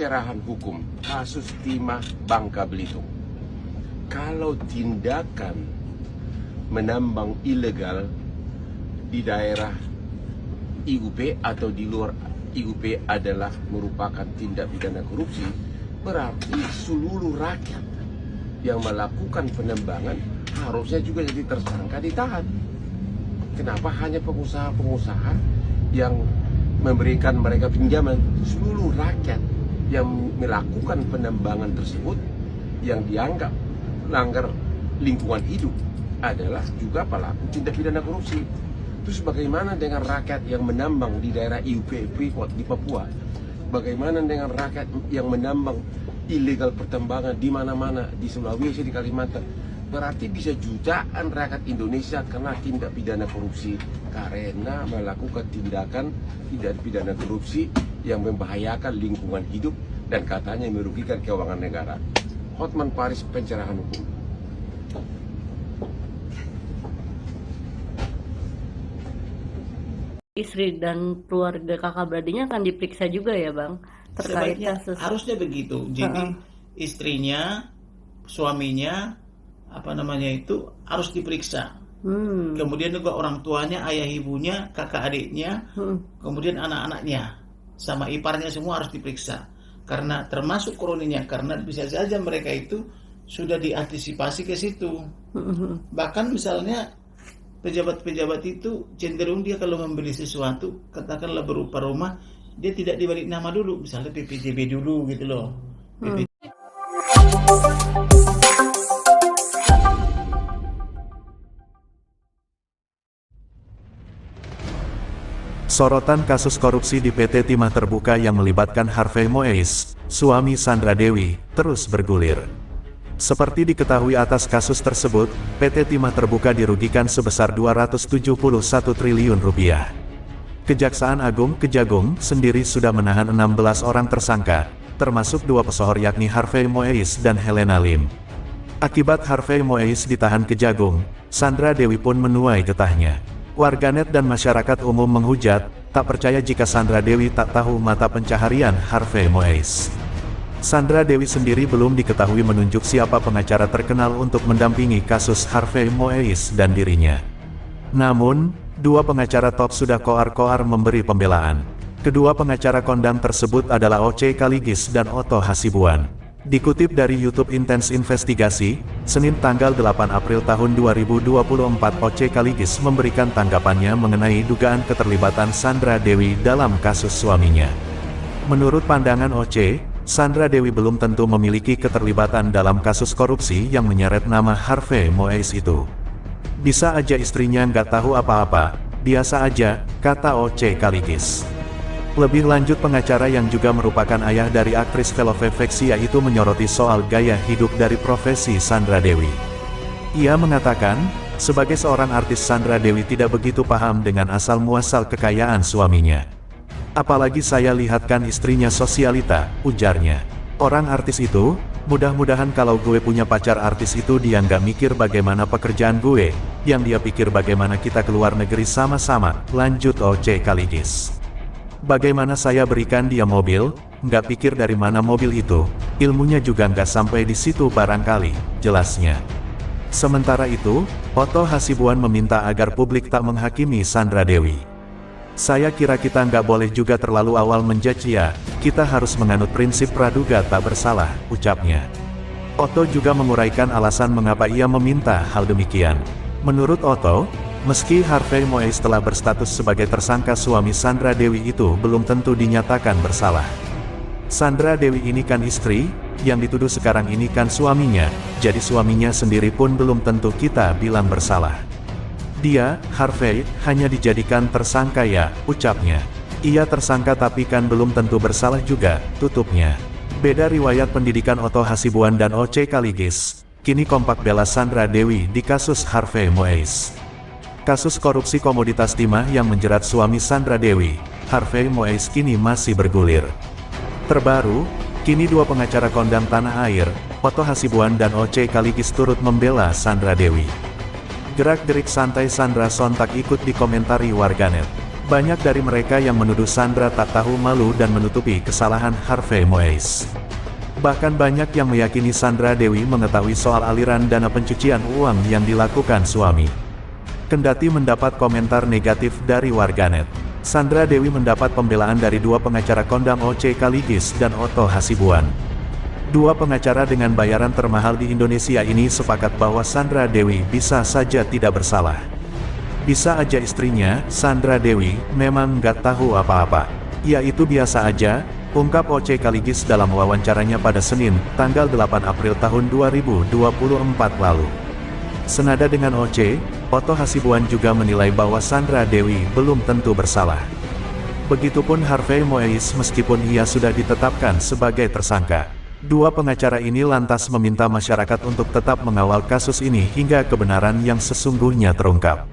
pencerahan hukum kasus timah Bangka Belitung. Kalau tindakan menambang ilegal di daerah IUP atau di luar IUP adalah merupakan tindak pidana korupsi, berarti seluruh rakyat yang melakukan penambangan harusnya juga jadi tersangka, ditahan. Kenapa hanya pengusaha-pengusaha yang memberikan mereka pinjaman? Seluruh rakyat yang melakukan penambangan tersebut yang dianggap melanggar lingkungan hidup adalah juga pelaku tindak pidana korupsi. Terus bagaimana dengan rakyat yang menambang di daerah IUP Freeport di Papua? Bagaimana dengan rakyat yang menambang ilegal pertambangan di mana-mana di Sulawesi, di Kalimantan? Berarti bisa jutaan rakyat Indonesia kena tindak pidana korupsi karena melakukan tindakan tindak pidana korupsi yang membahayakan lingkungan hidup dan katanya merugikan keuangan negara. Hotman Paris, pencerahan hukum. Istri dan keluarga kakak beradinya akan diperiksa juga ya Bang? Terkait Sebaiknya kasus. harusnya begitu. Jadi istrinya, suaminya, itu harus diperiksa. Kemudian juga orang tuanya, ayah ibunya, kakak adiknya, kemudian anak-anaknya, sama iparnya semua harus diperiksa. Karena termasuk kroninya, karena bisa saja mereka itu sudah diantisipasi ke situ. Bahkan misalnya pejabat-pejabat itu cenderung dia kalau membeli sesuatu, katakanlah berupa rumah, dia tidak dibalik nama dulu, misalnya PPJB dulu gitu loh. Sorotan kasus korupsi di PT Timah Terbuka yang melibatkan Harvey Moeis, suami Sandra Dewi, terus bergulir. Seperti diketahui atas kasus tersebut, PT Timah Terbuka dirugikan sebesar 271 triliun rupiah. Kejaksaan Agung Kejagung sendiri sudah menahan 16 orang tersangka, termasuk 2 pesohor yakni Harvey Moeis dan Helena Lim. Akibat Harvey Moeis ditahan Kejagung, Sandra Dewi pun menuai getahnya. Warganet dan masyarakat umum menghujat, tak percaya jika Sandra Dewi tak tahu mata pencaharian Harvey Moeis. Sandra Dewi sendiri belum diketahui menunjuk siapa pengacara terkenal untuk mendampingi kasus Harvey Moeis dan dirinya. Namun, 2 pengacara top sudah koar-koar memberi pembelaan. Kedua pengacara kondang tersebut adalah Oce Kaligis dan Otto Hasibuan. Dikutip dari YouTube Intens Investigasi, Senin tanggal 8 April tahun 2024, Oce Kaligis memberikan tanggapannya mengenai dugaan keterlibatan Sandra Dewi dalam kasus suaminya. Menurut pandangan Oce, Sandra Dewi belum tentu memiliki keterlibatan dalam kasus korupsi yang menyeret nama Harvey Moeis itu. Bisa aja istrinya nggak tahu apa-apa, biasa aja, kata Oce Kaligis. Lebih lanjut, pengacara yang juga merupakan ayah dari aktris Velove Vexia itu menyoroti soal gaya hidup dari profesi Sandra Dewi. Ia mengatakan, sebagai seorang artis Sandra Dewi tidak begitu paham dengan asal-muasal kekayaan suaminya. Apalagi saya lihatkan istrinya sosialita, ujarnya. Orang artis itu, mudah-mudahan kalau gue punya pacar artis itu dia nggak mikir bagaimana pekerjaan gue, yang dia pikir bagaimana kita keluar negeri sama-sama, lanjut Oce Kaligis. Bagaimana saya berikan dia mobil, nggak pikir dari mana mobil itu, ilmunya juga nggak sampai di situ barangkali, jelasnya. Sementara itu, Otto Hasibuan meminta agar publik tak menghakimi Sandra Dewi. Saya kira kita nggak boleh juga terlalu awal menjudge ya, kita harus menganut prinsip praduga tak bersalah, ucapnya. Otto juga menguraikan alasan mengapa ia meminta hal demikian. Menurut Otto, meski Harvey Moeis telah berstatus sebagai tersangka, suami Sandra Dewi itu belum tentu dinyatakan bersalah. Sandra Dewi ini kan istri, yang dituduh sekarang ini kan suaminya, jadi suaminya sendiri pun belum tentu kita bilang bersalah. Dia, Harvey, hanya dijadikan tersangka ya, ucapnya. Ia tersangka tapi kan belum tentu bersalah juga, tutupnya. Beda riwayat pendidikan Otto Hasibuan dan Oce Kaligis, kini kompak bela Sandra Dewi di kasus Harvey Moeis. Kasus korupsi komoditas timah yang menjerat suami Sandra Dewi, Harvey Moeis kini masih bergulir. Terbaru, kini 2 pengacara kondang tanah air, Otto Hasibuan dan Oce Kaligis turut membela Sandra Dewi. Gerak-gerik santai Sandra sontak ikut dikomentari warganet. Banyak dari mereka yang menuduh Sandra tak tahu malu dan menutupi kesalahan Harvey Moise. Bahkan banyak yang meyakini Sandra Dewi mengetahui soal aliran dana pencucian uang yang dilakukan suami. Kendati mendapat komentar negatif dari warganet, Sandra Dewi mendapat pembelaan dari dua pengacara kondang O.C. Kaligis dan Otto Hasibuan. Dua pengacara dengan bayaran termahal di Indonesia ini sepakat bahwa Sandra Dewi bisa saja tidak bersalah. Bisa aja istrinya, Sandra Dewi, memang nggak tahu apa-apa. Ya itu biasa aja, ungkap O.C. Kaligis dalam wawancaranya pada Senin, tanggal 8 April tahun 2024 lalu. Senada dengan O.C., Otto Hasibuan juga menilai bahwa Sandra Dewi belum tentu bersalah. Begitupun Harvey Moise meskipun ia sudah ditetapkan sebagai tersangka. Dua pengacara ini lantas meminta masyarakat untuk tetap mengawal kasus ini hingga kebenaran yang sesungguhnya terungkap.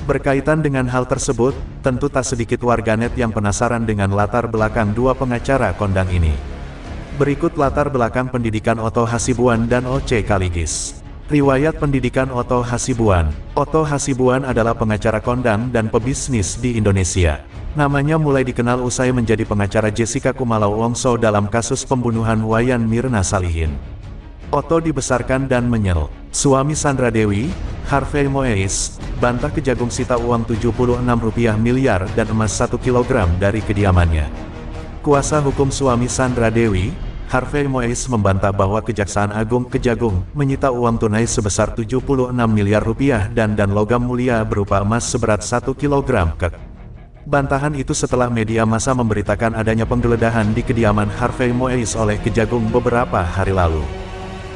Berkaitan dengan hal tersebut, tentu tak sedikit warganet yang penasaran dengan latar belakang dua pengacara kondang ini. Berikut latar belakang pendidikan Otto Hasibuan dan O.C. Kaligis. Riwayat pendidikan Otto Hasibuan. Otto Hasibuan adalah pengacara kondang dan pebisnis di Indonesia. Namanya mulai dikenal usai menjadi pengacara Jessica Kumala Wongso dalam kasus pembunuhan Wayan Mirna Salihin. Otto dibesarkan dan menyel. Suami Sandra Dewi, Harvey Moise, bantah Kejagung sita uang Rp76 miliar dan emas 1 kg dari kediamannya. Kuasa hukum suami Sandra Dewi, Harvey Moise membantah bahwa Kejaksaan Agung Kejagung menyita uang tunai sebesar Rp76 miliar dan logam mulia berupa emas seberat 1 kg kek. Bantahan itu setelah media massa memberitakan adanya penggeledahan di kediaman Harvey Moise oleh Kejagung beberapa hari lalu.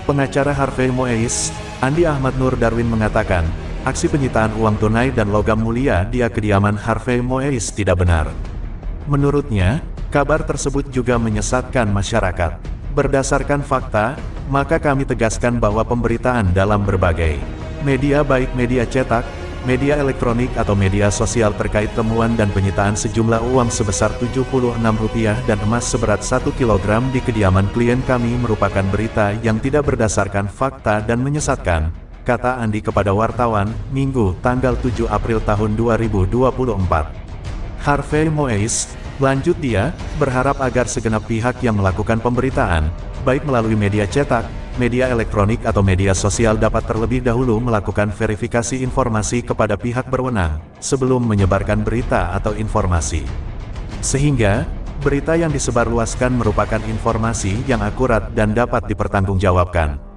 Pengacara Harvey Moise, Andi Ahmad Nur Darwin mengatakan, aksi penyitaan uang tunai dan logam mulia di kediaman Harvey Moise tidak benar. Menurutnya, kabar tersebut juga menyesatkan masyarakat. Berdasarkan fakta, maka kami tegaskan bahwa pemberitaan dalam berbagai media baik media cetak, media elektronik atau media sosial terkait temuan dan penyitaan sejumlah uang sebesar Rp76 dan emas seberat 1 kg di kediaman klien kami merupakan berita yang tidak berdasarkan fakta dan menyesatkan, kata Andi kepada wartawan, Minggu, tanggal 7 April tahun 2024. Harvey Moise, lanjut dia, berharap agar segenap pihak yang melakukan pemberitaan, baik melalui media cetak, media elektronik atau media sosial dapat terlebih dahulu melakukan verifikasi informasi kepada pihak berwenang, sebelum menyebarkan berita atau informasi. Sehingga, berita yang disebarluaskan merupakan informasi yang akurat dan dapat dipertanggungjawabkan.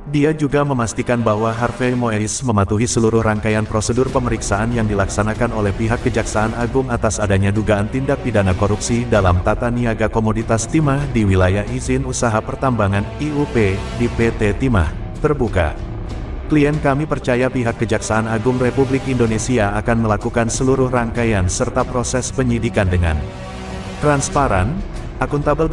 Dia juga memastikan bahwa Harvey Moise mematuhi seluruh rangkaian prosedur pemeriksaan yang dilaksanakan oleh pihak Kejaksaan Agung atas adanya dugaan tindak pidana korupsi dalam tata niaga komoditas timah di wilayah izin usaha pertambangan IUP di PT Timah Terbuka. Klien kami percaya pihak Kejaksaan Agung Republik Indonesia akan melakukan seluruh rangkaian serta proses penyidikan dengan transparan, akuntabel